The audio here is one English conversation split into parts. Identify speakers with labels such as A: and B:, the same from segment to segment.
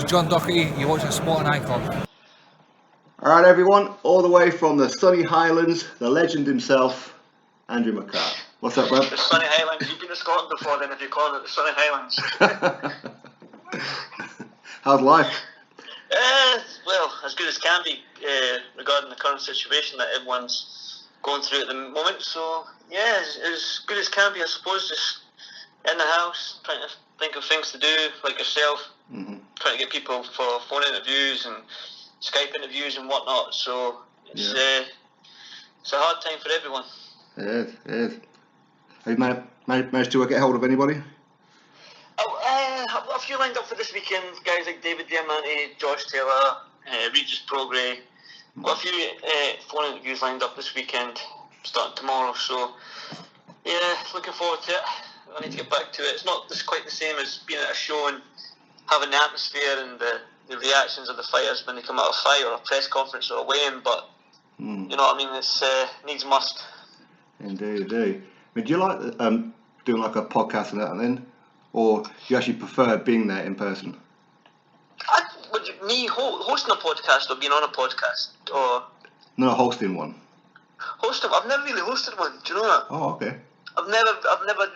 A: is John Doherty. You're watching Sport and Icon.
B: Alright everyone, all the way from the sunny Highlands, the legend himself, Andrew McCART. What's up, bud?
C: The sunny Highlands. You've been to Scotland before then if you call it the sunny Highlands.
B: How's life?
C: Well, as good as can be regarding the current situation that everyone's going through at the moment. So, yeah, as good as can be, I suppose. Just in the house, trying to think of things to do, like yourself.
B: Mm-hmm.
C: Trying to get people for phone interviews and Skype interviews and whatnot. So, it's a hard time for everyone.
B: It is. Have you managed to get hold of anybody?
C: I've got a few lined up for this weekend. Guys like David Diamante, Josh Taylor, Regis Progre. Got a few phone interviews lined up this weekend, starting tomorrow. So, yeah, looking forward to it. I need to get back to it. It's not quite the same as being at a show and having the atmosphere and the reactions of the fighters when they come out of a fight or a press conference or a weigh-in, but you know what I mean, it's needs must.
B: Indeed. I mean, do you like doing like a podcast and that then? Or do you actually prefer being there in person?
C: Hosting a podcast or being on a podcast? Or
B: No, hosting one.
C: Hosting? I've never really hosted one, do you know that?
B: Oh, okay.
C: I've never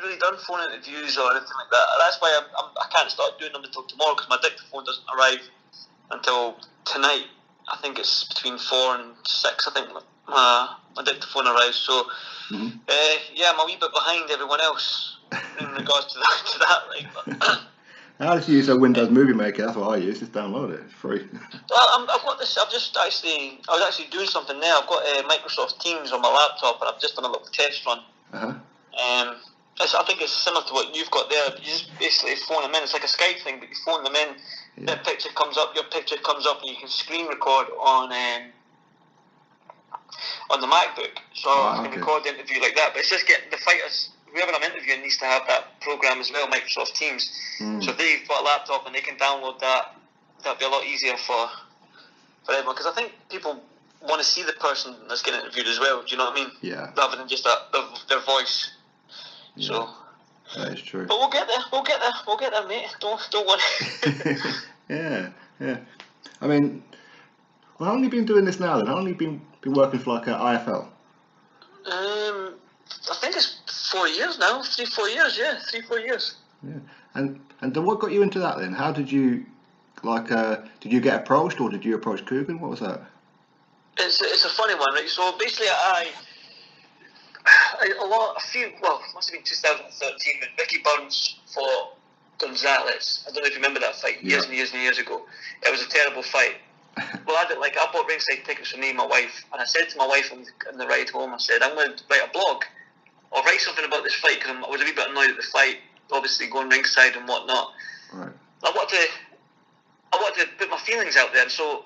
C: really done phone interviews or anything like that. That's why I can't start doing them until tomorrow because my dictaphone doesn't arrive until tonight. I think it's between 4 and 6. I think my dictaphone arrives. So yeah, I'm a wee bit behind everyone else in regards to that. Right? But,
B: I just use a Windows Movie Maker. That's what I use. Just download it. It's free.
C: Well, I've got this. I was actually doing something there. I've got Microsoft Teams on my laptop, and I've just done a little test run. I think it's similar to what you've got there. You just basically phone them in. It's like a Skype thing, but you phone them in. Yeah. Their picture comes up, your picture comes up, and you can screen record on the MacBook. So I can record the interview like that. But it's just getting the fighters. Whoever I'm interviewing needs to have that program as well, Microsoft Teams. So if they've got a laptop and they can download that, that'd be a lot easier for everyone. Because I think people want to see the person that's getting interviewed as well. Do you know what I mean?
B: Yeah.
C: Rather than just their voice.
B: Yeah.
C: So.
B: That is true.
C: But we'll get there, mate. Don't worry.
B: Yeah. I mean, how long have you been doing this now then? How long have you been working for like an IFL?
C: I think it's 4 years now. 3-4 years, yeah. 3-4 years.
B: Yeah. And then what got you into that then? How did you did you get approached or did you approach Coogan? What was that?
C: It's a funny one, right? So basically must have been 2013 when Mickey Burns fought Gonzalez. I don't know if you remember that fight years and years ago. It was a terrible fight. Well, I bought ringside tickets for me and my wife, and I said to my wife on the ride home, I said, I'm going to write a blog or write something about this fight because I was a wee bit annoyed at the fight, obviously going ringside and whatnot.
B: Right.
C: I wanted to put my feelings out there, and so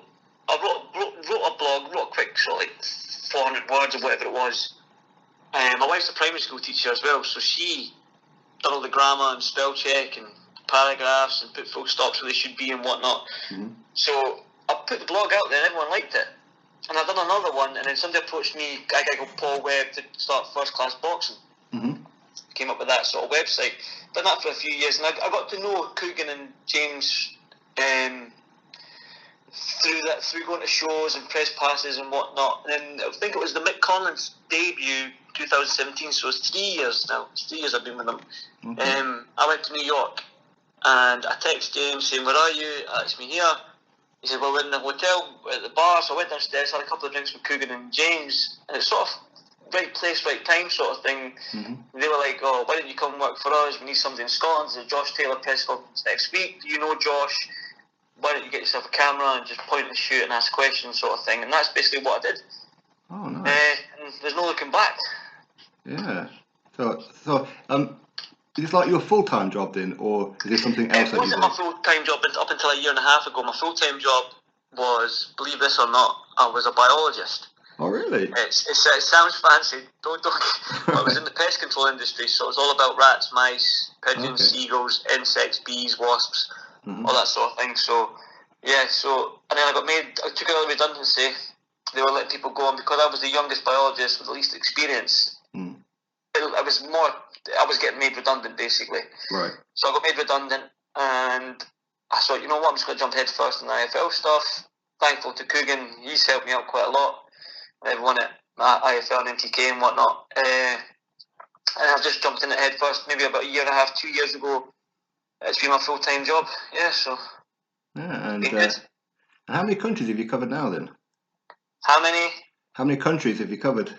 C: I wrote a blog, wrote a quick sort of like 400 words or whatever it was. My wife's a primary school teacher as well, so she done all the grammar and spell check and paragraphs and put full stops where they should be and whatnot. So I put the blog out there and everyone liked it. And I've done another one, and then somebody approached me, a guy called Paul Webb, to start First Class Boxing. Came up with that sort of website. Done that for a few years, and I got to know Coogan and James through going to shows and press passes and whatnot. And then I think it was the Mick Collins debut 2017, so it's 3 years now. It's 3 years I've been with him. I went to New York and I texted James saying, "Where are you?" Asked me here. He said, "Well, we're in the hotel at the bar." So I went downstairs, had a couple of drinks with Coogan and James, and it's sort of right place, right time sort of thing. They were like, "Oh, why don't you come work for us? We need somebody in Scotland. There's a Josh Taylor press conference next week. Do you know Josh? Why don't you get yourself a camera and just point and shoot and ask questions," sort of thing. And that's basically what I did.
B: Oh, nice.
C: And there's no looking back.
B: Yeah. So is this like your full-time job then, or is this something else?
C: It wasn't my full-time job up until a year and a half ago. My full-time job was, believe this or not, I was a biologist.
B: Oh, really?
C: It sounds fancy. Don't. I was in the pest control industry, so it was all about rats, mice, pigeons, seagulls, insects, bees, wasps, all that sort of thing. So, yeah. And then I took another redundancy. They were letting people go on because I was the youngest biologist with the least experience. I was getting made redundant basically.
B: Right.
C: So I got made redundant, and I thought, you know what, I'm just going to jump head first in the IFL stuff. Thankful to Coogan, he's helped me out quite a lot. Everyone at IFL and MTK and whatnot. And I've just jumped in it head first, maybe about a year and a half, 2 years ago. It's been my full-time job, yeah, so.
B: Yeah, and
C: been good.
B: how many countries have you covered now then?
C: How many?
B: How many countries have you covered?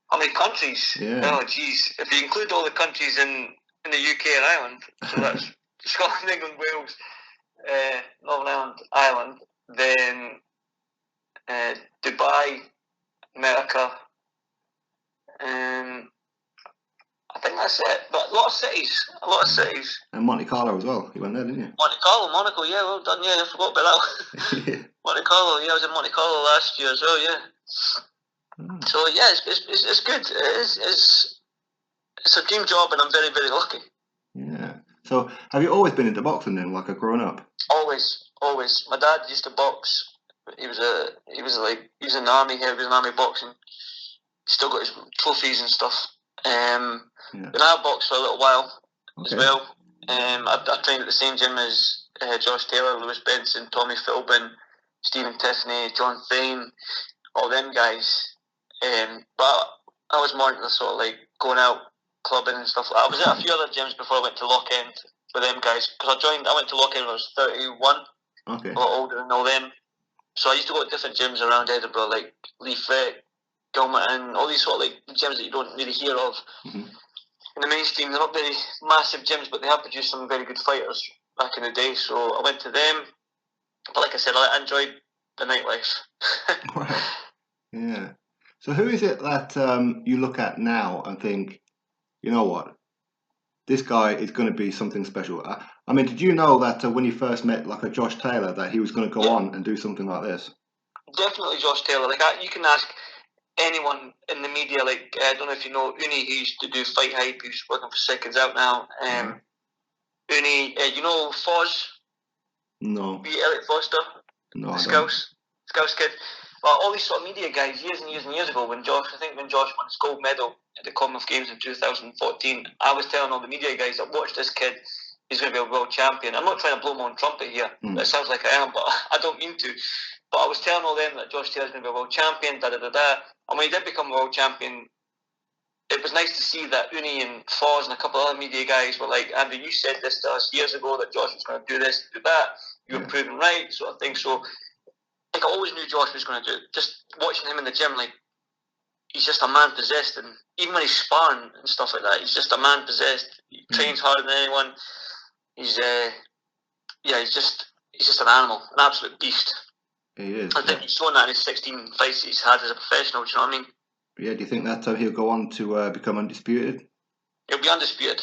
C: How many countries?
B: Yeah.
C: Oh, geez. If you include all the countries in the UK and Ireland, so that's Scotland, England, Wales, Northern Ireland, Ireland, then Dubai, America, I think that's it. But a lot of cities.
B: And Monte Carlo as well. You went there, didn't you?
C: Monte Carlo, Monaco, yeah, well done. Yeah, I forgot about that.
B: Yeah.
C: Monte Carlo, yeah, I was in Monte Carlo last year as well, yeah.
B: Oh.
C: So yeah, it's good. It's a dream job, and I'm very, very lucky.
B: Yeah. So have you always been into boxing then, like growing up?
C: Always. My dad used to box. He was in the army here. He was in army boxing. He's still got his trophies and stuff.
B: Yeah.
C: And I boxed for a little while as
B: Okay.
C: well. I trained at the same gym as Josh Taylor, Lewis Benson, Tommy Philbin, Stephen Tiffany, John Thane, all them guys. But I was more into sort of like going out clubbing and stuff like that. I was at a few other gyms before I went to Lock End with them guys, because I went to Lock End when I was 31,
B: Okay.
C: a lot older than all them. So I used to go to different gyms around Edinburgh, like Leaflet, Gilmerton, all these sort of like gyms that you don't really hear of.
B: Mm-hmm.
C: In the mainstream, they're not very massive gyms, but they have produced some very good fighters back in the day. So I went to them. But like I said, I enjoyed the nightlife.
B: Right. Yeah. So who is it that you look at now and think, you know what, this guy is going to be something special? I mean, did you know that when you first met like a Josh Taylor that he was going to go on and do something like this?
C: Definitely Josh Taylor. Like you can ask anyone in the media. Like I don't know if you know Uni, who used to do Fight Hype, who's working for Seconds Out now. Uni, you know Foz?
B: No.
C: Elliot Foster?
B: No, I don't.
C: Scouse kid. Well, all these sort of media guys, years and years and years ago, when Josh won his gold medal at the Commonwealth Games in 2014, I was telling all the media guys that watch this kid, he's going to be a world champion. I'm not trying to blow my own trumpet here. It sounds like I am, but I don't mean to. But I was telling all them that Josh Taylor's going to be a world champion, And when he did become a world champion, it was nice to see that Uni and Foz and a couple of other media guys were like, Andrew, you said this to us years ago that Josh was going to do this, do that. You were proven right, sort of thing. So, like, I always knew Josh was going to do it. Just watching him in the gym, like, he's just a man possessed. And even when he's sparring and stuff like that, he's just a man possessed. He trains harder than anyone. He's just an animal, an absolute beast.
B: He is.
C: I think he's shown that in his 16 fights he's had as a professional. Do you know what I mean?
B: Yeah. Do you think that he'll go on to become undisputed?
C: He'll be undisputed.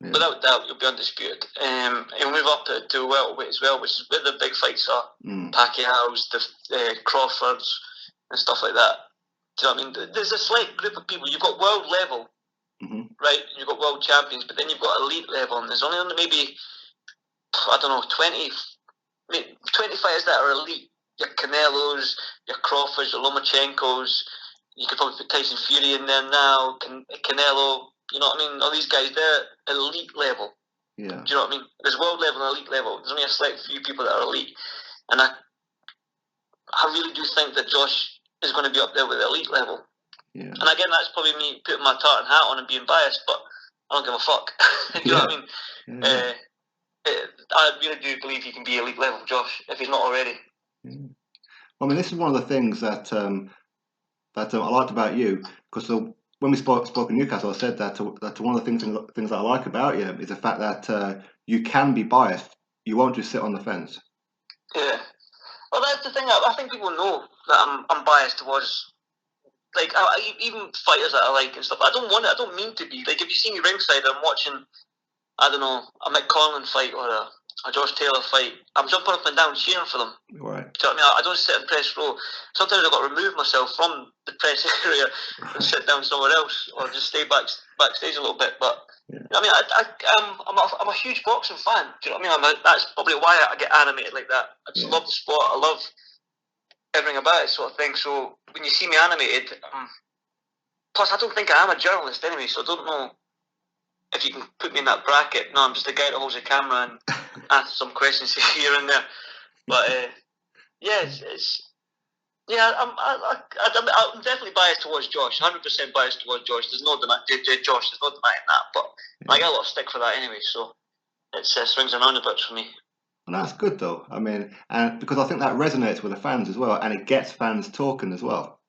B: Yeah.
C: Without doubt, he'll be undisputed. He'll move up to welterweight as well, which is where the big fights are. Pacquiao's, the Crawfords, and stuff like that. Do you know what I mean? There's a select group of people. You've got world level, right? You've got world champions, but then you've got elite level, and there's only maybe, I don't know, 20 fighters that are elite. Your Canelos, your Crawfords, your Lomachenkos. You could probably put Tyson Fury in there now. Canelo. You know what I mean? All these guys, they're elite level.
B: Yeah.
C: Do you know what I mean? There's world level and elite level. There's only a select few people that are elite. And I really do think that Josh is going to be up there with the elite level. Yeah. And again, that's probably me putting my tartan hat on and being biased, but I don't give a fuck. Do you know what I mean? Yeah. I really do believe he can be elite level, Josh, if he's not already.
B: Yeah. I mean, this is one of the things that I liked about you, because when we spoke in Newcastle, I said that one of the things that I like about you is the fact that you can be biased. You won't just sit on the fence. Yeah.
C: Well, that's the thing. I think people know that I'm biased towards, like, even fighters that I like and stuff. I don't want it. I don't mean to be. Like, if you see me ringside, I'm watching, I don't know, a McCART fight or a Josh Taylor fight. I'm jumping up and down cheering for them.
B: Right.
C: Do you know what I mean? I don't sit in press row. Sometimes I've got to remove myself from the press area and sit down somewhere else, or just stay backstage a little bit. But yeah. I mean, I'm a huge boxing fan. Do you know what I mean? That's probably why I get animated like that. I just love the sport. I love everything about it, sort of thing. So when you see me animated, plus I don't think I am a journalist anyway, so I don't know if you can put me in that bracket. No, I'm just a guy that holds a camera and answer some questions here and there. But yeah, I'm definitely biased towards Josh. 100% biased towards Josh. There's no denying that. But I get a lot of stick for that anyway. So it's swings and roundabouts for me.
B: And that's good though. I mean, and because I think that resonates with the fans as well, and it gets fans talking as well.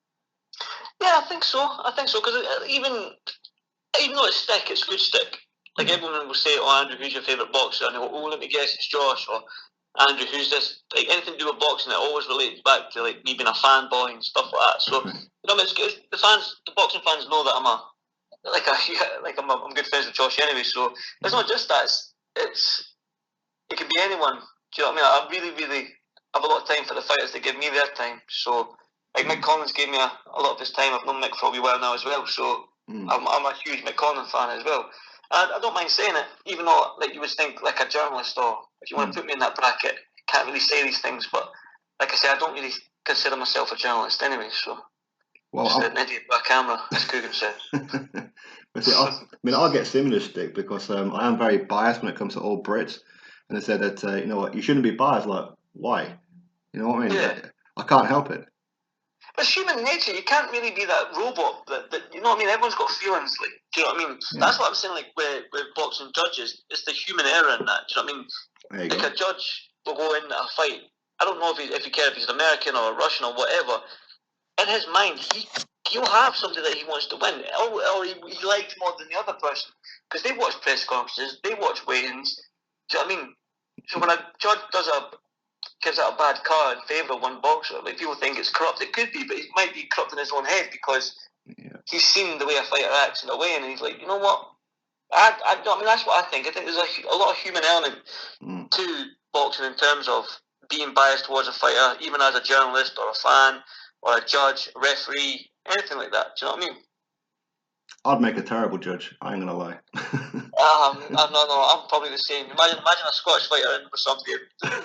C: Yeah, I think so. Because even though it's stick, it's good stick. Like everyone will say, "Oh, Andrew, who's your favourite boxer?" And they go, "Oh, let me guess, it's Josh." Or Andrew, who's this? Like anything to do with boxing, it always relates back to like me being a fanboy and stuff like that. So it's good. The boxing fans know that I'm good friends with Josh anyway. So it's not just that. It can be anyone. Do you know what I mean? I really, really have a lot of time for the fighters that give me their time. So like Mick Collins gave me a lot of his time. I've known Mick for a wee while now as well. So I'm a huge Mick Collins fan as well. I don't mind saying it, even though like you would think like a journalist, or if you want to put me in that bracket, can't really say these things. But like I say, I don't really consider myself a journalist anyway. So just an idiot with a camera, as Coogan said.
B: But see, I get similar stick because I am very biased when it comes to all Brits, and they said that you know what, you shouldn't be biased. Like, why? You know what I mean?
C: Yeah.
B: I can't help it.
C: But it's human nature. You can't really be that robot. That you know what I mean? Everyone's got feelings. Like, do you know what I mean? Yeah. That's what I'm saying. Like with boxing judges, it's the human error in that. Do you know what I mean?
B: There you
C: like
B: go.
C: A judge will go in a fight. I don't know if he cares if he's American or Russian or whatever. In his mind, he'll have somebody that he wants to win, or he likes more than the other person, because they watch press conferences, they watch weigh-ins. Do you know what I mean? So when a judge gives out a bad card in favour of one boxer, like people think it's corrupt. It could be, but it might be corrupt in his own head because he's seen the way a fighter acts in a way, and he's like, you know what? I mean, that's what I think. I think there's a lot of human element to boxing in terms of being biased towards a fighter, even as a journalist or a fan or a judge, a referee, anything like that. Do you know what I mean?
B: I'd make a terrible judge. I ain't gonna lie.
C: No, I'm probably the same. Imagine a Scottish fighter in with somebody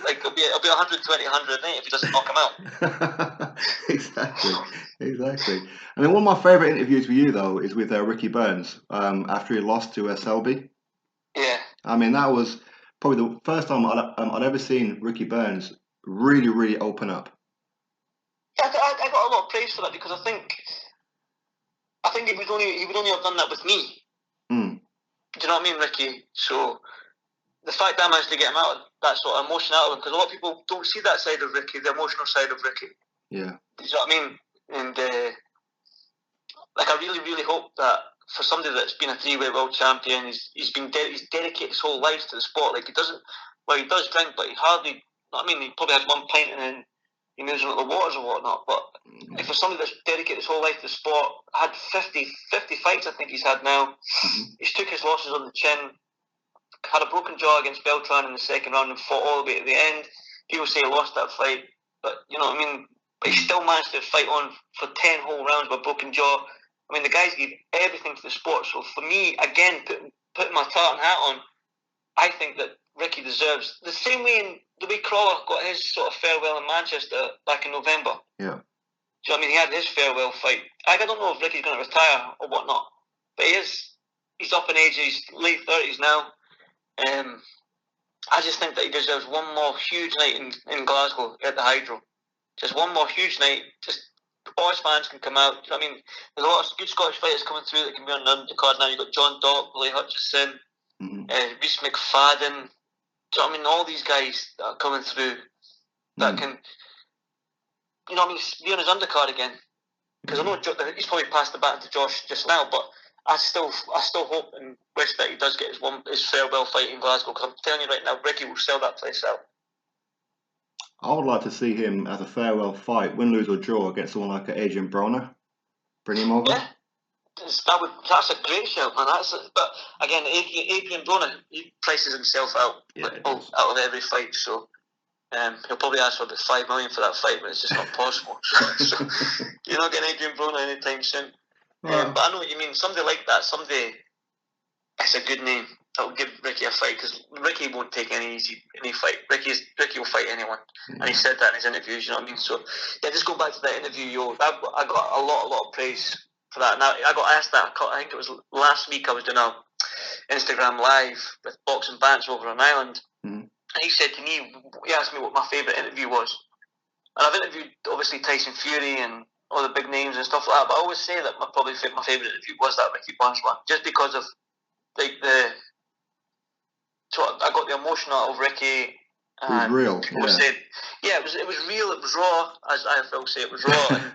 C: like it'll be 120, 108 if he doesn't knock him out.
B: Exactly. And then one of my favourite interviews with you though is with Ricky Burns after he lost to Selby.
C: Yeah.
B: I mean, that was probably the first time I'd ever seen Ricky Burns really, really open up.
C: Yeah, I got a lot of praise for that because I think he would only have done that with me. Do you know what I mean, Ricky? So the fact that I managed to get him out of that sort of emotion out of him, because a lot of people don't see that side of Ricky, the emotional side of Ricky.
B: Yeah.
C: Do you know what I mean? And like I really, really hope that for somebody that's been a three-weight world champion, he's dedicated his whole life to the sport. Like he does drink, but he hardly. I mean, he probably has one pint and then he moves into the waters or whatnot. But like for somebody that's dedicated his whole life to the sport, had 50 fights, I think he's had now. He's took his losses on the chin. Had a broken jaw against Beltran in the second round and fought all the way to the end. People say he lost that fight, but you know what I mean? But he still managed to fight on for 10 whole rounds with a broken jaw. I mean, the guys gave everything to the sport. So for me, again, putting my tartan hat on, I think that Ricky deserves the same way the way Crawler got his sort of farewell in Manchester back in November.
B: Yeah.
C: Do you know what I mean? He had his farewell fight. I don't know if Ricky's going to retire or whatnot, but he's up in age. He's late 30s now. I just think that he deserves one more huge night in Glasgow at the Hydro. Just one more huge night. Just all his fans can come out. Do you know what I mean? There's a lot of good Scottish fighters coming through that can be on the card now. You've got John Dock, Billy Hutchison, Rhys McFadden. Do you know what I mean? All these guys that are coming through that can, you know what I mean, be on his undercard again. Because I know he's probably passed the baton to Josh just now, but I still hope and wish that he does get his farewell fight in Glasgow. Because I'm telling you right now, Ricky will sell that place out.
B: I would like to see him as a farewell fight, win, lose or draw, against someone like Adrian Broner. Bring him over.
C: Yeah, that's a great shout, man. But again, Adrian Broner, he prices himself out out of every fight, so he'll probably ask for about $5 million for that fight, but it's just not possible. So you're not getting Adrian Broner anytime soon. But I know what you mean. Somebody like that, it's a good name. That will give Ricky a fight, because Ricky won't take any fight. Ricky will fight anyone, and he said that in his interviews. You know what I mean? So yeah, just go back to that interview. I got a lot of praise for that. And I got asked that. I think it was last week. I was doing a Instagram live with Boxing Bants over on Ireland, and he said to me, he asked me what my favourite interview was. And I've interviewed, obviously, Tyson Fury and all the big names and stuff like that, but I always say that my favourite interview was that Ricky Burns one, just because of so I got the emotion out of Ricky.
B: It was real.
C: People said, yeah, it was real. It was raw, as IFL say. It was raw. And,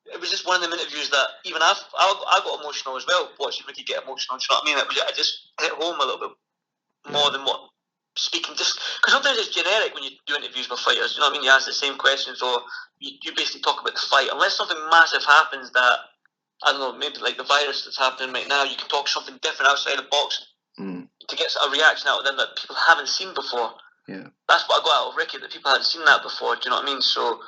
C: it was just one of them interviews that even I got emotional as well watching Ricky get emotional. Do you know what I mean? I just hit home a little bit more than what speaking. Just because sometimes it's generic when you do interviews with fighters. You know what I mean? You ask the same questions, or you basically talk about the fight. Unless something massive happens that, I don't know, maybe like the virus that's happening right now, you can talk something different outside of boxing. To get a reaction out of them that people haven't seen before.
B: Yeah.
C: That's what I got out of Ricky, that people hadn't seen that before. Do you know what I mean? So,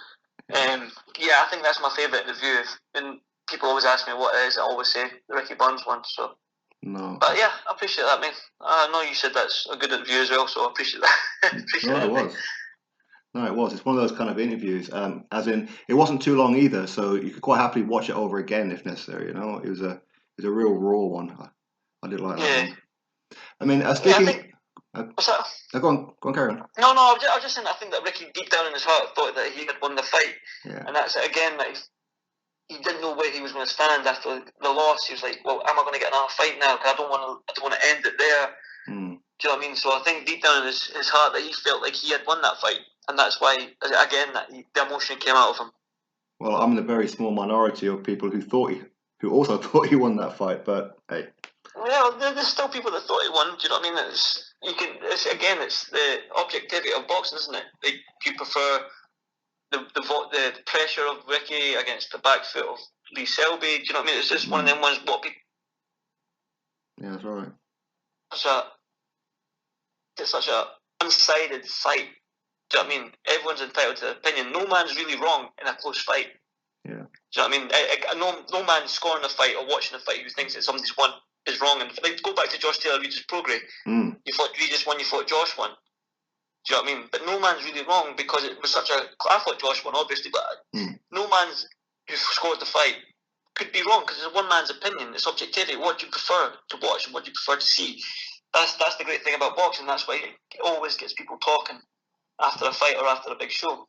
C: yeah, I think that's my favourite interview. And people always ask me what it is, I always say the Ricky Burns one. So,
B: no.
C: But yeah, I appreciate that, man. I know you said that's a good interview as well, so I appreciate that.
B: It was. It's one of those kind of interviews. As in, it wasn't too long either, so you could quite happily watch it over again if necessary. You know, it was a real raw one. I did like that one. I mean, speaking.
C: What's that?
B: Go on, carry on.
C: No, I was just saying, I think that Ricky, deep down in his heart, thought that he had won the fight.
B: Yeah.
C: And that's it again, that he didn't know where he was going to stand after the loss. He was like, well, am I going to get another fight now? Because I don't want to end it there. Do you know what I mean? So I think deep down in his heart that he felt like he had won that fight. And that's why, again, the emotion came out of him.
B: Well, I'm in a very small minority of people who also thought he won that fight, but hey.
C: Well, there's still people that thought he won. Do you know what I mean? It's the objectivity of boxing, isn't it? You prefer the pressure of Ricky against the back foot of Lee Selby. Do you know what I mean? It's just one of them ones.
B: Yeah, that's right.
C: It's such a one-sided fight. Do you know what I mean? Everyone's entitled to their opinion. No man's really wrong in a close fight.
B: Yeah.
C: Do you know what I mean? No man scoring a fight or watching a fight who thinks that somebody's won is wrong. And go back to Josh Taylor Regis Prograis. You thought Regis won, you thought Josh won. Do you know what I mean? But no man's really wrong, because it was such a. I thought Josh won, obviously, but no man's who scored the fight could be wrong, because it's one man's opinion. It's objectivity. What do you prefer to watch and what do you prefer to see? That's the great thing about boxing. That's why it always gets people talking after a fight or after a big show.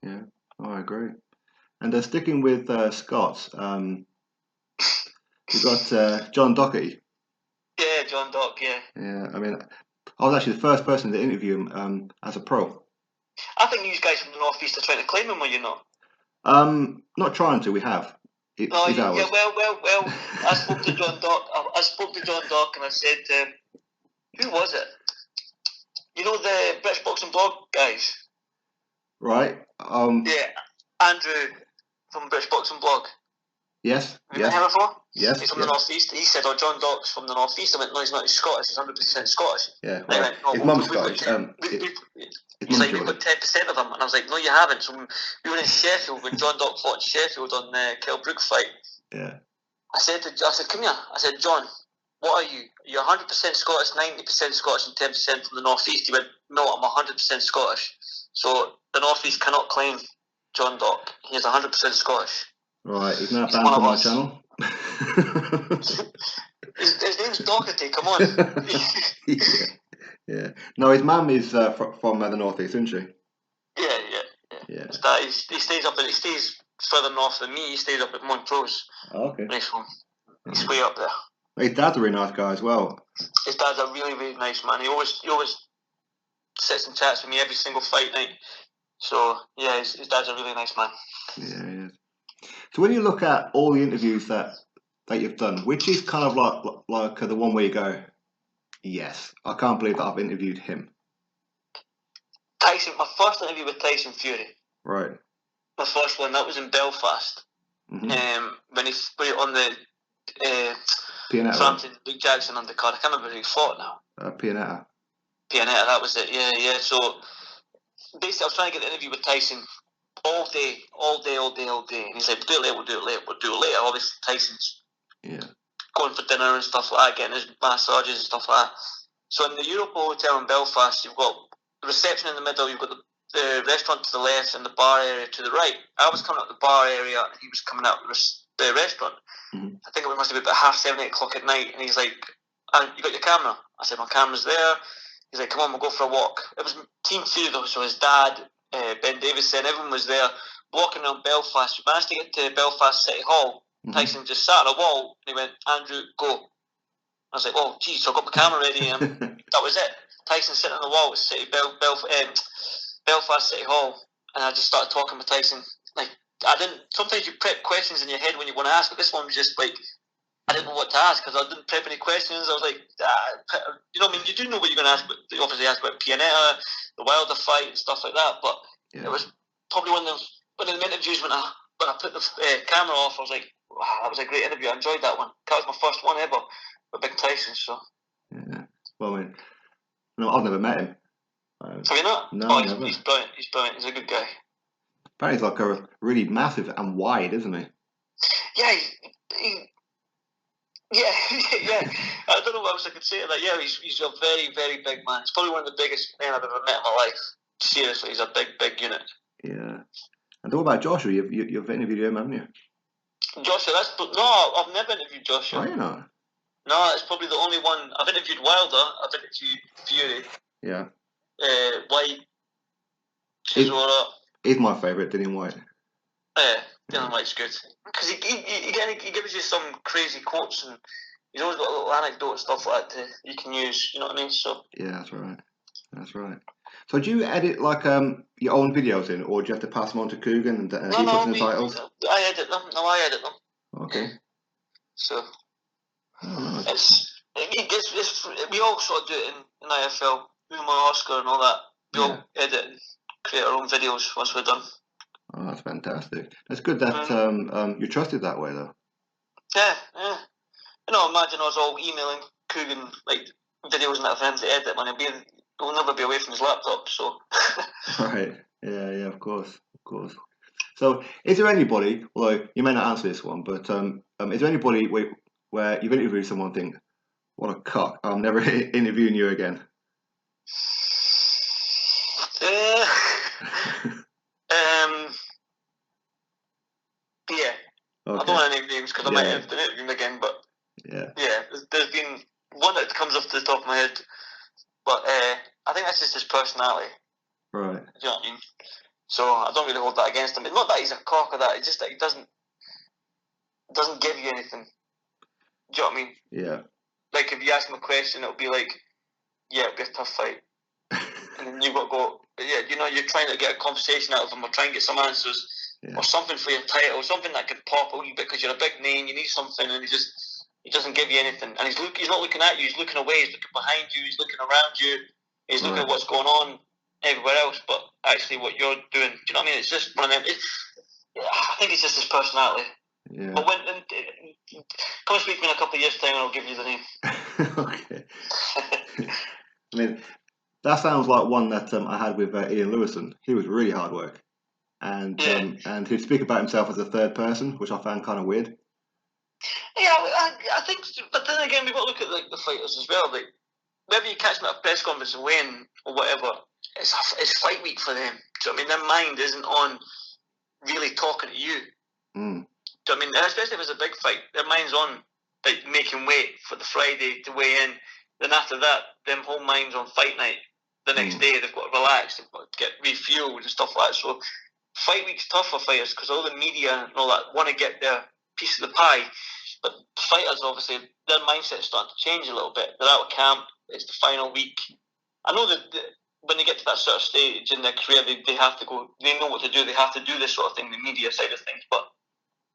B: Yeah, I agree. And sticking with Scots, you've got John Doherty.
C: Yeah, John Doc, yeah.
B: Yeah, I mean, I was actually the first person to interview him as a pro.
C: I think you guys from the North East are trying to claim him, or you're not?
B: Not trying to, we have.
C: Well, I spoke to John Doc, and I said to him, who was it? You know the British Boxing Blog guys?
B: Right.
C: Yeah, Andrew from British Boxing Blog.
B: Yes.
C: Have you met him before?
B: Yes.
C: He's from the North East. He said, John Doc's from the North East. I went, no, he's not. He's Scottish. He's 100% Scottish.
B: Yeah. Well, his mum's Scottish.
C: He's like, we've got 10% of them. And I was like, no, you haven't. So we were in Sheffield when John Doc fought in Sheffield on the Kell Brook fight.
B: Yeah.
C: I said, come here. I said, John, what are you? You're 100% Scottish, 90% Scottish, and 10% from the North East. He went, no, I'm 100% Scottish. So the North East cannot claim John Doc. He is 100% Scottish.
B: Right, he's now banned from my channel.
C: his name's Doherty, come on.
B: Yeah. No, his mum is from the North East, isn't she?
C: Yeah. He stays further north than me. He stays up at Montrose.
B: Oh, okay.
C: He's way up there.
B: His dad's a really nice guy as well.
C: His dad's a really, really nice man. He always sits and chats with me every single fight night. So yeah, his dad's a really nice man.
B: Yeah, he is. So when you look at all the interviews that you've done, which is kind of like the one where you go, yes, I can't believe that I've interviewed him.
C: My first interview with Tyson Fury.
B: Right.
C: My first one, that was in Belfast. When he put it on the Frampton Big Jackson undercard. I can't remember who he fought now.
B: Pianetta,
C: that was it. Yeah. So basically, I was trying to get the interview with Tyson all day. And he's like, we'll do it later. Obviously, Tyson's going for dinner and stuff like that, getting his massages and stuff like that. So in the Europa Hotel in Belfast, you've got the reception in the middle, you've got the restaurant to the left and the bar area to the right. I was coming out the bar area and he was coming out the restaurant. I think it must have been about 7:30, 8 o'clock at night, and he's like, you got your camera? I said, my camera's there. He's like, come on, we'll go for a walk. It was Team 2, though, so his dad, Ben Davison, everyone was there, walking around Belfast. We managed to get to Belfast City Hall. Tyson just sat on a wall, and he went, Andrew, go. I was like, oh, geez, so I got my camera ready, and that was it. Tyson sitting on the wall at Belfast City Hall, and I just started talking with Tyson. Like, sometimes you prep questions in your head when you want to ask, but this one was just like, I didn't know what to ask because I didn't prep any questions. I was like, you know what I mean? You do know what you're going to ask, but you obviously asked about Pianetta, the Wilder fight, and stuff like that. But it was probably one of the interviews when I put the camera off. I was like, wow, that was a great interview. I enjoyed that one. That was my first one ever with Big Tyson. So.
B: Yeah. Well, I mean, no, I've never met him.
C: Have you not?
B: No,
C: oh,
B: never.
C: He's brilliant. He's brilliant. He's a good guy.
B: Apparently, he's like a really massive and wide, isn't he?
C: Yeah. Yeah. I don't know what else I could say to that. Yeah, he's a very, very big man. He's probably one of the biggest men I've ever met in my life. Seriously, he's a big unit.
B: Yeah. And what about Joshua? You've interviewed him, haven't you?
C: Joshua, no, I've never interviewed Joshua.
B: Oh, you not?
C: No, it's probably the only one. I've interviewed Wilder. I've interviewed Fury.
B: Yeah.
C: White. Chisora.
B: He's my favourite, Dillian White.
C: Yeah, Dylan White's good because he gives you some crazy quotes and he's always got a little anecdote and stuff like that you can use. You know what I mean? So
B: yeah, that's right. That's right. So do you edit like your own videos in, or do you have to pass them on to Coogan and he puts in the titles?
C: I edit them. No, I edit them.
B: Okay.
C: So
B: nice.
C: We all sort of do it in IFL. Me and my Oscar and all that. We all edit and create our own videos once we're done.
B: Oh, that's fantastic. It's good that you're trusted that way, though.
C: Yeah. You know, imagine I was all emailing Coogan like videos and that for him to edit when he'll never be away from his laptop. So.
B: Right. Yeah. Of course. So, is there anybody? Although you may not answer this one, but is there anybody where you've interviewed someone and think, "What a cock! I'm never interviewing you again."
C: Yeah.
B: Okay.
C: I don't want to name names because I might have to interview him again, but yeah. There's been one that comes off the top of my head, but I think that's just his personality.
B: Right.
C: Do you know what I mean? So I don't really hold that against him. It's not that he's a cock or that. It's just that he doesn't give you anything. Do you know what I mean? Yeah. Like if you ask him a question, it'll be like, yeah, it'll be a tough fight. And then you've got to go, yeah, you know, you're trying to get a conversation out of him or try and get some answers or something for your title, something that could pop a wee bit because you're a big name, you need something, and he doesn't give you anything. And he's not looking at you, he's looking away, he's looking behind you, he's looking around you, he's looking at what's going on everywhere else, but actually what you're doing. Do you know what I mean? It's just one of them. I think it's just his personality. Yeah. But come and speak to me in a couple of years' time and I'll give you the name.
B: Okay. I mean, that sounds like one that I had with Ian Lewison. He was really hard work. And he'd speak about himself as a third person, which I found kind of weird.
C: Yeah, I think, but then again, we've got to look at like the fighters as well. Like, whether you catch them at a press conference and win or whatever, it's fight week for them. Do you know what I mean? Their mind isn't on really talking to you. Do you know what I mean? Especially if it's a big fight, their mind's on like making weight for the Friday to weigh in. Then after that, them whole mind's on fight night. The next day, they've got to relax, they've got to get refueled and stuff like that. So fight week's tough for fighters because all the media and all that want to get their piece of the pie. But fighters, obviously, their mindset's starting to change a little bit. They're out of camp. It's the final week. I know that when they get to that sort of stage in their career, they have to go. They know what to do. They have to do this sort of thing, the media side of things. But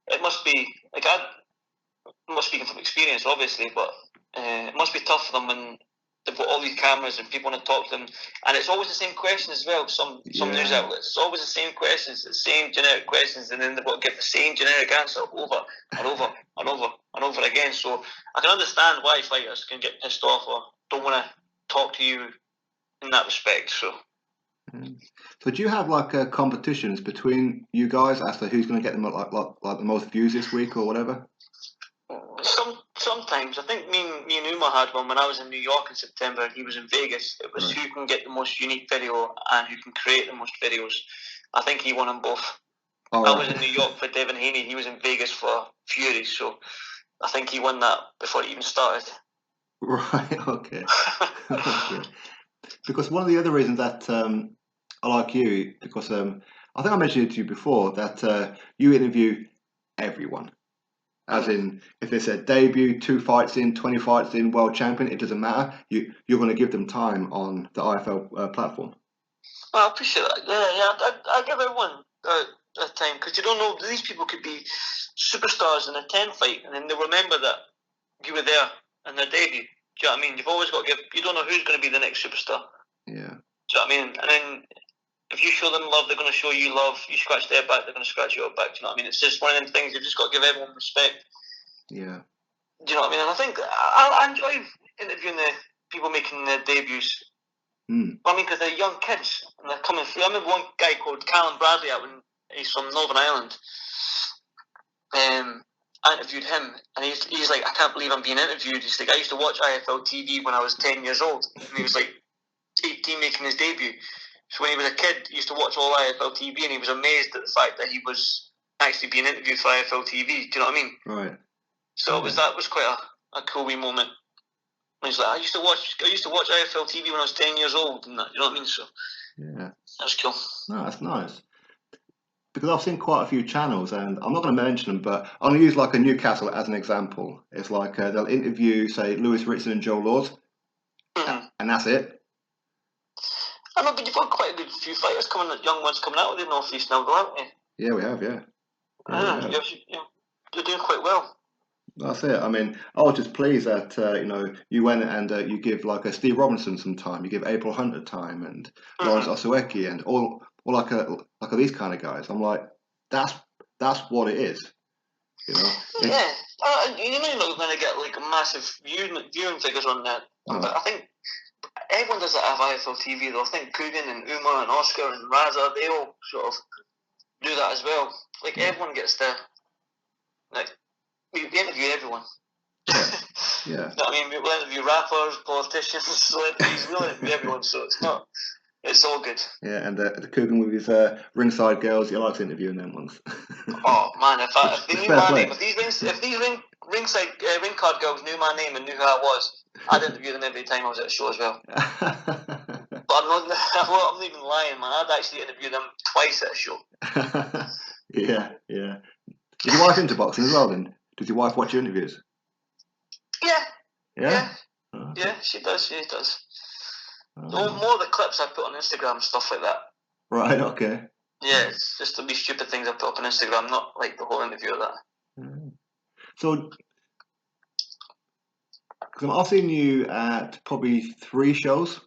C: it must be like I'm not speaking from experience, obviously, but it must be tough for them when they've got all these cameras and people want to talk to them, and it's always the same question as well. Some news outlets, it's always the same questions, the same generic questions, and then they've got to give the same generic answer over and over and over and over again. So I can understand why fighters can get pissed off or don't want to talk to you in that respect. So
B: do you have like competitions between you guys as to who's going to get them like the most views this week or whatever?
C: Sometimes I think me and Uma had one when I was in New York in September and he was in Vegas. It was who can get the most unique video and who can create the most videos. I think he won them both. I was in New York for Devin Haney. He was in Vegas for Fury, so I think he won that before it even started.
B: Right. Okay. Okay. because one of the other reasons that I like you, because I think I mentioned it to you before, that you interview everyone. As in, if they said debut, 2 fights in, 20 fights in, world champion, it doesn't matter. You're going to give them time on the IFL platform.
C: Well, I appreciate that. I give everyone a time, because you don't know, these people could be superstars in a 10 fight, and then they'll remember that you were there in their debut. Do you know what I mean? You've always got to give. You don't know who's going to be the next superstar.
B: Yeah.
C: Do you know what I mean? And then if you show them love, they're going to show you love. You scratch their back, they're going to scratch your back. Do you know what I mean? It's just one of them things. You've just got to give everyone respect.
B: Yeah.
C: Do you know what I mean? And I think I enjoy interviewing the people making their debuts. I mean, because they're young kids and they're coming through. I remember one guy called Callum Bradley out when he's from Northern Ireland. I interviewed him, and he's like, I can't believe I'm being interviewed. He's like, I used to watch IFL TV when I was 10 years old, and he was like 18 making his debut. So when he was a kid, he used to watch all IFL TV, and he was amazed at the fact that he was actually being interviewed for IFL TV. Do you know what I mean?
B: Right.
C: So that was quite a cool wee moment. And he's like, I used to watch IFL TV when I was 10 years old, and that, you know what I mean? So
B: yeah,
C: that's cool.
B: No, that's nice. Because I've seen quite a few channels, and I'm not going to mention them, but I'm going to use like a Newcastle as an example. It's like they'll interview, say, Lewis Ritson and Joe Laws, and that's it.
C: I know, but you've got quite a good few fighters young ones coming out of the North East now, haven't you?
B: Yeah, we have, yeah.
C: You're doing quite well.
B: That's it. I mean, I was just pleased that you went and you give like a Steve Robinson some time, you give April Hunter time, and Lawrence Osueki, and all like these kind of guys. I'm like, that's what it is, you know.
C: Yeah, you're not going to get like a massive viewing figures on that. No. But I think everyone does that at IFL TV though. I think Coogan and Umar and Oscar and Raza, they all sort of do that as well. Like everyone gets to we interview everyone.
B: Yeah.
C: You know what I mean? We'll interview rappers, politicians, celebrities, we'll interview everyone, so it's all good.
B: Yeah, and the Coogan with his ringside girls, he likes interviewing them ones.
C: Oh man, if they knew my name, if these ringside ring card girls knew my name and knew who I was, I'd interview them every time I was at a show as well. But I'm not even lying, man. I'd actually interview them twice at a show.
B: Yeah. Is your wife into boxing as well then? Does your wife watch your interviews?
C: Yeah,
B: okay.
C: she does. More the clips I put on Instagram, stuff like that.
B: Right, okay.
C: Yeah, it's just the wee stupid things I put up on Instagram, not like the whole interview of that.
B: So, because I've seen you at probably 3 shows,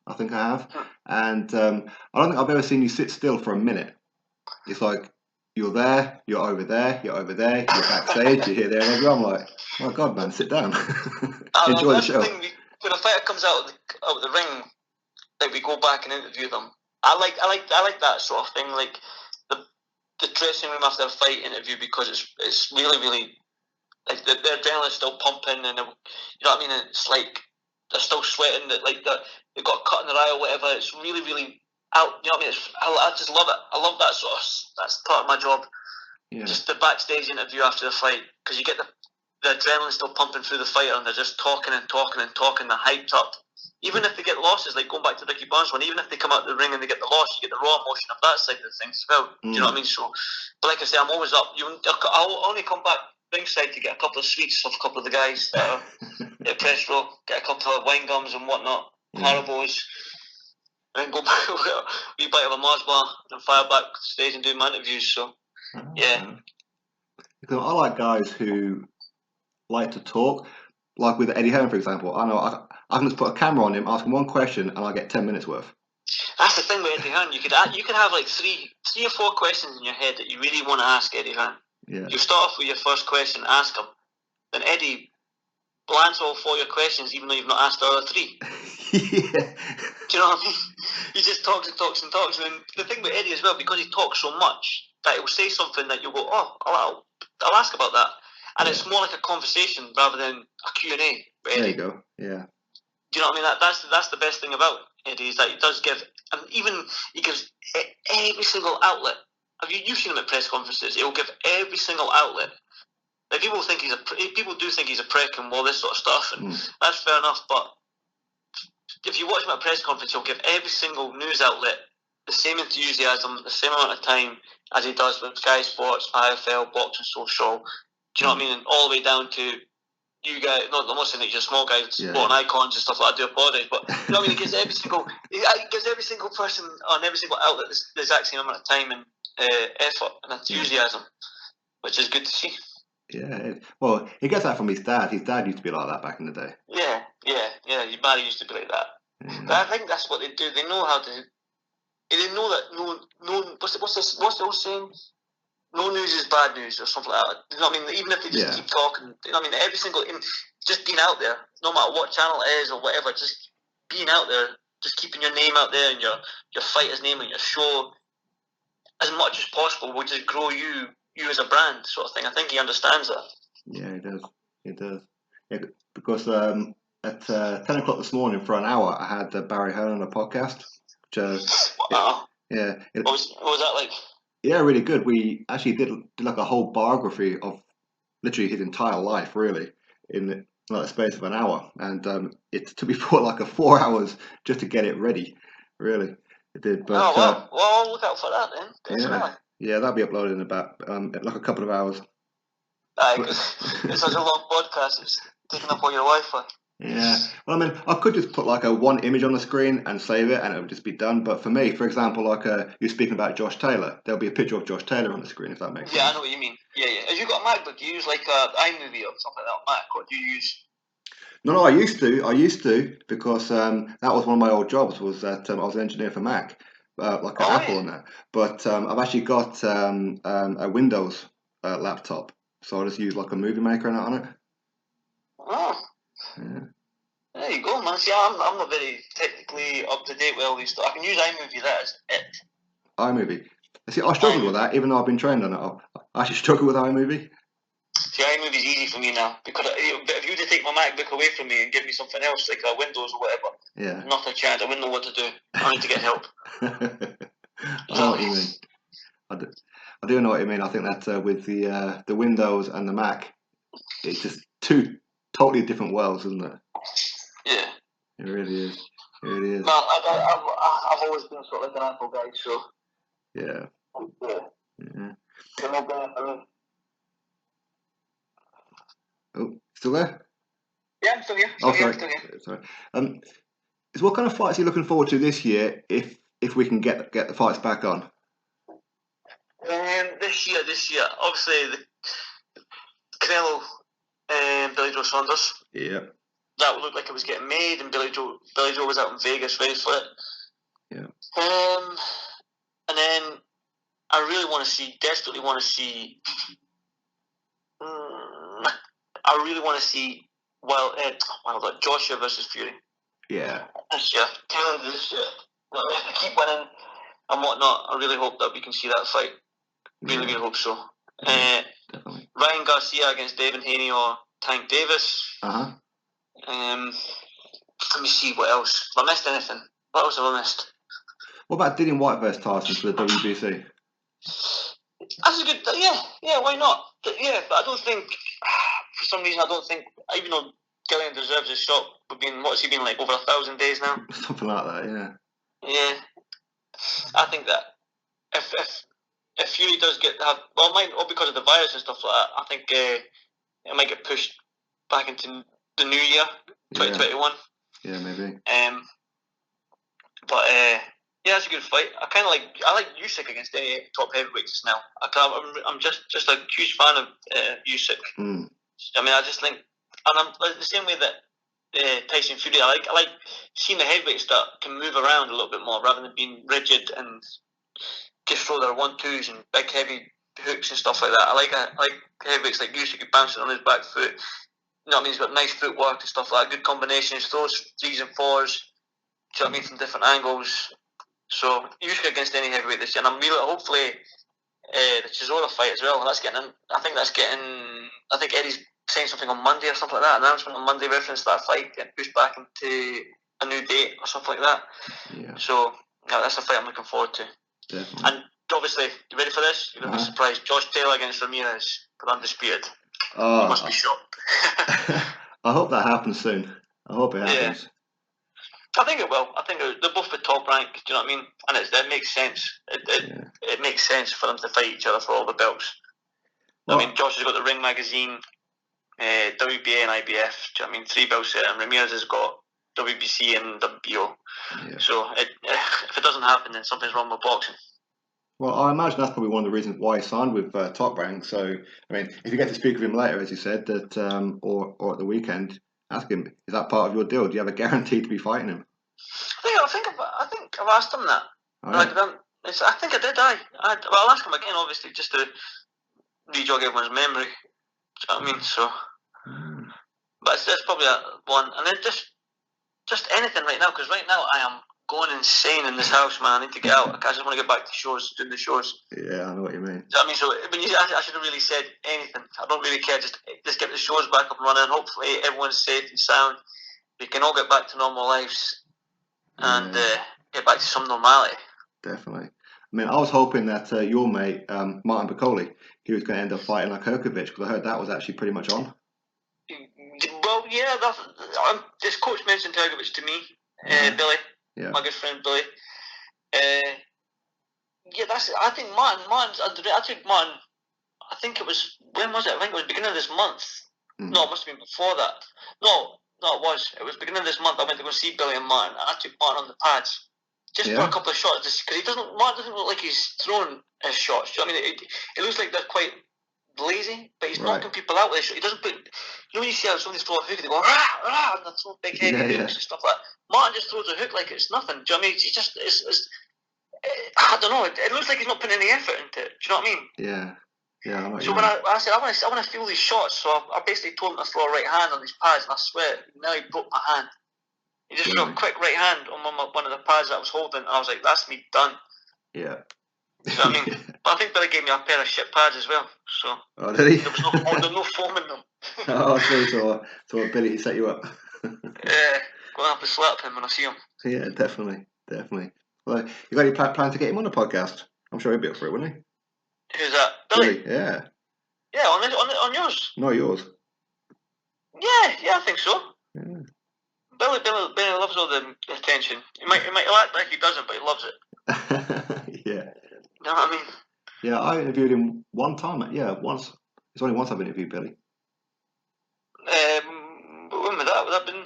B: I think I have, and I don't think I've ever seen you sit still for a minute. It's like, you're there, you're over there, you're backstage, you're here, there, and everywhere. I'm like, oh my God, man, sit down. Enjoy the show.
C: The thing, when a fighter comes out of the ring, like we go back and interview them. I like that sort of thing, like the dressing room after a fight interview, because it's really like the adrenaline's still pumping, and you know what I mean. It's like they're still sweating, that like they've got a cut in their eye or whatever. It's really out. You know what I mean? I just love it. I love that sort of. That's part of my job. Yeah. Just the backstage interview after the fight, because you get the adrenaline still pumping through the fighter, and they're just talking. They're hyped up. Even if they get losses, like going back to Ricky Barnes one, even if they come out of the ring and they get the loss, you get the raw emotion of that side of things as well. Do you know what I mean? So, but like I say, I'm always up. I'll only come back ringside to get a couple of sweets off a couple of the guys that are at press row, get a couple of wine gums and whatnot, Haribo's, and then go back with a wee bite of a Mars bar and fire back stage and do my interviews. So, yeah.
B: Because I like guys who like to talk. Like with Eddie Hearn, for example, I know I can just put a camera on him, ask him one question, and I get 10 minutes worth.
C: That's the thing with Eddie Hearn. You could have like three or four questions in your head that you really want to ask Eddie Hearn.
B: Yeah.
C: You start off with your first question, ask him. Then Eddie will answer all 4 of your questions, even though you've not asked the other 3.
B: Yeah.
C: Do you know what I mean? He just talks. And the thing with Eddie as well, because he talks so much, that he'll say something that you'll go, oh, I'll ask about that. And it's more like a conversation rather than a Q&A.
B: There you go. Yeah.
C: Do you know what I mean? That's the best thing about Eddie, is that he does give, and even he gives every single outlet. You've seen him at press conferences? He'll give every single outlet. Like people do think he's a prick and all this sort of stuff, and that's fair enough. But if you watch him at a press conference, he'll give every single news outlet the same enthusiasm, the same amount of time as he does with Sky Sports, IFL, Boxing Social. Do you know what I mean? And all the way down to you guys. No, I'm not saying that you're small guys, sporting icons and stuff like that. I do apologise, but you know what I mean? He gives every single person on every single outlet the exact same amount of time and effort and enthusiasm, which is good to see.
B: Yeah, well, he gets that from his dad. His dad used to be like that back in the day.
C: Yeah. Your daddy used to be like that.
B: Yeah.
C: But I think that's what they do. They know how to. They know that no. What's the old saying? No news is bad news, or something like that. You know what I mean? Even if they just keep talking, you know what I mean? Every single, just being out there, no matter what channel it is or whatever, just being out there, just keeping your name out there and your fighter's name and your show as much as possible will just grow you as a brand, sort of thing. I think he understands that.
B: Yeah, he does. Yeah, because at 10 o'clock this morning for an hour, I had Barry Hearn on a podcast.
C: Wow.
B: What
C: was that like?
B: Yeah, really good. We actually did like a whole biography of literally his entire life, really, in like the space of an hour, and it took me for like 4 hours just to get it ready. Really, it did. But
C: well, I'll look out for that then. Definitely.
B: Yeah, that'll be uploaded in about like a couple of hours.
C: Because it's such a long podcast, it's taking up all your Wi-Fi.
B: Yeah, well, I mean, I could just put like one image on the screen and save it, and it would just be done. But for me, for example, like you're speaking about Josh Taylor, there'll be a picture of Josh Taylor on the screen, if that makes sense.
C: Yeah, I know what you mean. Yeah. Have you got a MacBook? Do you use like iMovie or something like that on Mac? What do you use?
B: No, I used to because that was one of my old jobs. Was that I was an engineer for Mac, like an Apple and that. But I've actually got a Windows laptop, so I just use like a movie maker and that on it.
C: Oh.
B: Yeah.
C: There you go, man. See, I'm not very technically up to date with all these stuff. I can use iMovie, that is it.
B: iMovie. See, I struggle with that, even though I've been trained on it. I actually struggle with iMovie.
C: See, iMovie's easy for me now, because if you were to take my MacBook away from me and give me something else, like a Windows or whatever, not a chance. I wouldn't know what to do. I need to get help.
B: I know what you mean. I do know what you mean. I think that with the Windows and the Mac, it's just two totally different worlds, isn't it?
C: Yeah.
B: It really is. It really is.
C: Well, I've always been sort of like an Apple guy, so.
B: Yeah.
C: So no better for me.
B: Oh, still there?
C: Yeah, I'm still here.
B: Sorry. So what kind of fights are you looking forward to this year, if we can get the fights back on?
C: This year, obviously the Canelo and Billy Joe Saunders.
B: Yeah.
C: That would look like it was getting made, and Billy Joe was out in Vegas ready for it.
B: Yeah.
C: And then I really desperately want to see. I really want to see Joshua versus Fury.
B: Yeah.
C: This year, this year. If they keep winning and whatnot, I really hope that we can see that fight. Really hope so.
B: Definitely.
C: Ryan Garcia against Devin Haney or Tank Davis. Let me see what else. Have I missed anything? What else have I missed?
B: What about Dillian White versus Tyson for the WBC?
C: That's a good. Yeah. Why not? But I don't think. For some reason, I don't think. Even though Gillian deserves a shot, what's he been like over 1,000 days now?
B: Something like that. Yeah.
C: Yeah. I think that if Fury does it might all because of the virus and stuff like that. I think it might get pushed back into the new year, 2021.
B: Yeah, maybe.
C: But it's a good fight. I like Usyk against any top heavyweights just now. I'm just a huge fan of Usyk. I mean, I just think, and I'm the same way that Tyson Fury. I like seeing the heavyweights that can move around a little bit more rather than being rigid and just throw their 1-2s and big heavy hooks and stuff like that. I like heavyweights like Usyk who bounce it on his back foot. You know what I mean? He's got nice footwork and stuff like that. Good combinations, throws 3s and 4s. Do you know what I mean? From different angles. So Usyk against any heavyweight this year, and I'm really hopefully the Chisora fight as well. I think Eddie's saying something on Monday or something like that. Announcement on Monday reference that fight getting pushed back into a new date or something like that.
B: Yeah.
C: So that's a fight I'm looking forward to.
B: Definitely.
C: And obviously, you ready for this? You're gonna be surprised. Josh Taylor against Ramirez for undisputed. You must be shocked.
B: I hope that happens soon. I hope it happens.
C: I think it will. They're both at top rank. Do you know what I mean? And it makes sense. It makes sense for them to fight each other for all the belts. Well, I mean, Josh has got the Ring Magazine, WBA and IBF. Do you know what I mean? 3 belts there, and Ramirez has got WBC and WBO. Yeah. So if it doesn't happen, then something's wrong with boxing.
B: Well, I imagine that's probably one of the reasons why he signed with Top Rank. So, I mean, if you get to speak with him later, as you said, that or at the weekend, ask him, is that part of your deal? Do you have a guarantee to be fighting him?
C: I think I've asked him that.
B: Oh, yeah.
C: I think I did. I'll ask him again, obviously, just to re-jog everyone's memory. Do you know what I mean? So, but it's probably one, and then just anything right now, because right now I am going insane in this house, man. I need to get out. I just want to get back to shows, doing the shows.
B: Yeah, I know what you mean.
C: Do you know what I mean? So I should have really said anything. I don't really care. Just get the shows back up and running. Hopefully everyone's safe and sound. We can all get back to normal lives and get back to some normality.
B: Definitely. I mean, I was hoping that your mate, Martin Piccoli, he was going to end up fighting Lakokovic, because I heard that was actually pretty much on.
C: Well, yeah, this coach mentioned Tergovic to me, Billy, my good friend Billy. I think Martin's I think Martin, I think it was, when was it? I think it was beginning of this month. No, it must have been before that. No, it was beginning of this month. I went to go see Billy and Martin. I took Martin on the pads, just for a couple of shots, because Martin doesn't look like he's throwing his shots. Do you know what I mean? It looks like they're quite lazy, but he's knocking people out with his shot. He doesn't put, when you see how somebody's throw a hook, they go, rah, rah, and they throw big heavy hooks and stuff like that. Martin just throws a hook like it's nothing. Do you know what I mean? He just, I don't know, it looks like he's not putting any effort into it. Do you know what I mean?
B: Yeah. Yeah, I know.
C: So when I said, I want to feel these shots, so I basically told him to throw a right hand on these pads, and I swear, now he broke my hand. He just threw a quick right hand on one of the pads that I was holding, and I was like, that's me done.
B: Yeah.
C: You know what I mean? But I think Billy gave me a pair of shit pads as well. So
B: did he?
C: There was no foam in them.
B: So Billy set you up.
C: Yeah, going to have to slap him when I see him.
B: Yeah, definitely. Well, you got any plan to get him on the podcast? I'm sure he'd be up for it, wouldn't he?
C: Who's that? Billy?
B: Yeah.
C: Yeah, on yours.
B: Not yours.
C: Yeah, I think so.
B: Yeah.
C: Billy loves all the attention. He might act like he doesn't, but he loves it.
B: Yeah.
C: You know what I mean?
B: Yeah, I interviewed him one time. Yeah, once. It's only once I've interviewed Billy.
C: But when was that? Would that have been?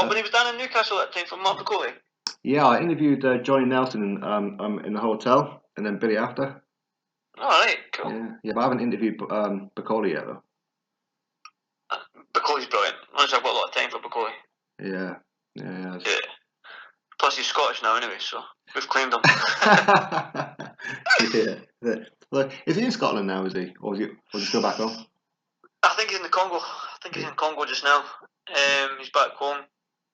C: When he was down in Newcastle that time from Mark Piccoli?
B: Yeah, I interviewed Johnny Nelson in the hotel, and then Billy after.
C: All right, cool.
B: Yeah, but I haven't interviewed Piccoli yet, though.
C: Piccoli's brilliant. Honestly, I've got a lot of time for Piccoli.
B: Yeah.
C: Plus, he's Scottish now, anyway, so we've claimed him.
B: Yeah. Well, is he in Scotland now? Is he, or is he still back home?
C: I think he's in the Congo. He's in Congo just now. He's back home.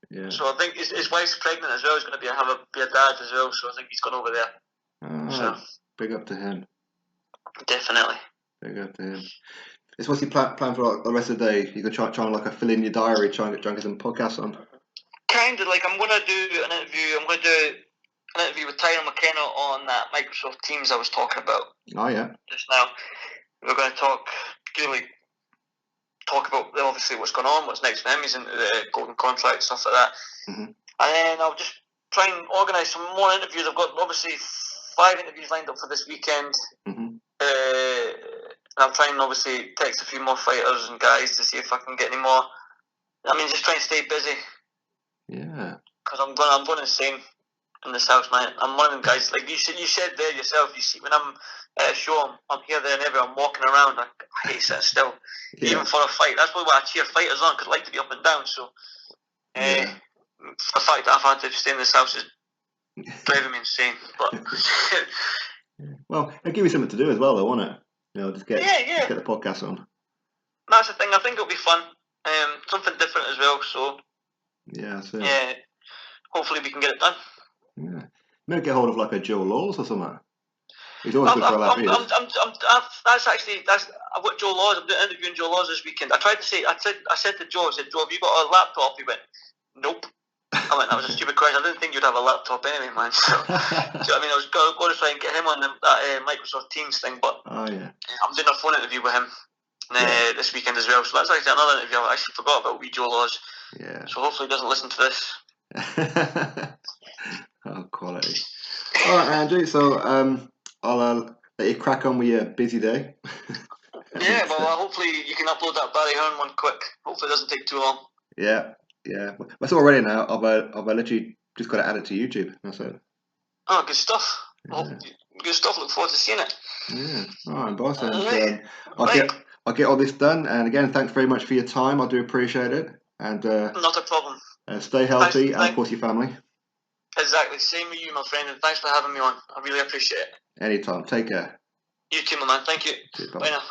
B: Yeah.
C: So I think his wife's pregnant as well. He's going to be a dad as well. So I think he's gone over there. So
B: big up to him.
C: Definitely.
B: Big up to him. What's your plan for the rest of the day? You can try and fill in your diary, try and get some podcasts on.
C: Kind of like I'm going to do an interview. I'm going to do an interview with Tyrone McKenna on that Microsoft Teams I was talking about.
B: Oh yeah. Just now,
C: we're going to talk about obviously what's going on, what's next for him. He's into the golden contract, stuff like that.
B: Mm-hmm.
C: And then I'll just try and organise some more interviews. I've got obviously 5 interviews lined up for this weekend.
B: Mm-hmm.
C: I'm trying obviously text a few more fighters and guys to see if I can get any more. I mean, just try and stay busy.
B: Yeah.
C: Because I'm going insane in this house, man. I'm one of them guys. Like you said there yourself. You see, when I'm at a show, I'm here, there, and everywhere. I'm walking around. I hate sitting still, even for a fight. That's probably why I cheer fighters on, because I like to be up and down. So, the fact that I've had to stay in this house is driving me insane. But
B: well, it'll give you something to do as well, though, won't it? Just get the podcast on.
C: That's the thing. I think it'll be fun. Something different as well. So yeah, hopefully we can get it done.
B: Yeah, maybe get hold of like a Joe Laws or something. He's always good for that. I've got Joe Laws. I'm interviewing Joe Laws this weekend. I said to Joe, have you got a laptop? He went, nope. I went, that was a stupid question. I didn't think you'd have a laptop anyway, man. So, I mean, I was going to try and get him on that Microsoft Teams thing, but I'm doing a phone interview with him this weekend as well. So that's actually another interview I actually forgot about with Joe Laws. Yeah.
C: So hopefully he doesn't listen to this.
B: Oh, quality. All right, Andrew. So I'll let you crack on with your busy day.
C: Yeah, well, hopefully you can upload that Barry Hearn one quick. Hopefully it doesn't take too long.
B: Yeah. It's all ready now. I've literally just got to add it to YouTube. That's it.
C: Oh, good stuff.
B: Yeah.
C: Good stuff. Look forward to seeing it.
B: Yeah. All right, boss. And
C: Right.
B: I'll get all this done. And again, thanks very much for your time. I do appreciate it. And
C: Not a problem.
B: stay healthy, and of
C: Thanks.
B: course your family.
C: Exactly. Same with you, my friend, and thanks for having me on. I really appreciate it.
B: Anytime. Take care.
C: You too, my man. Thank you.
B: Cheers,
C: Bye now.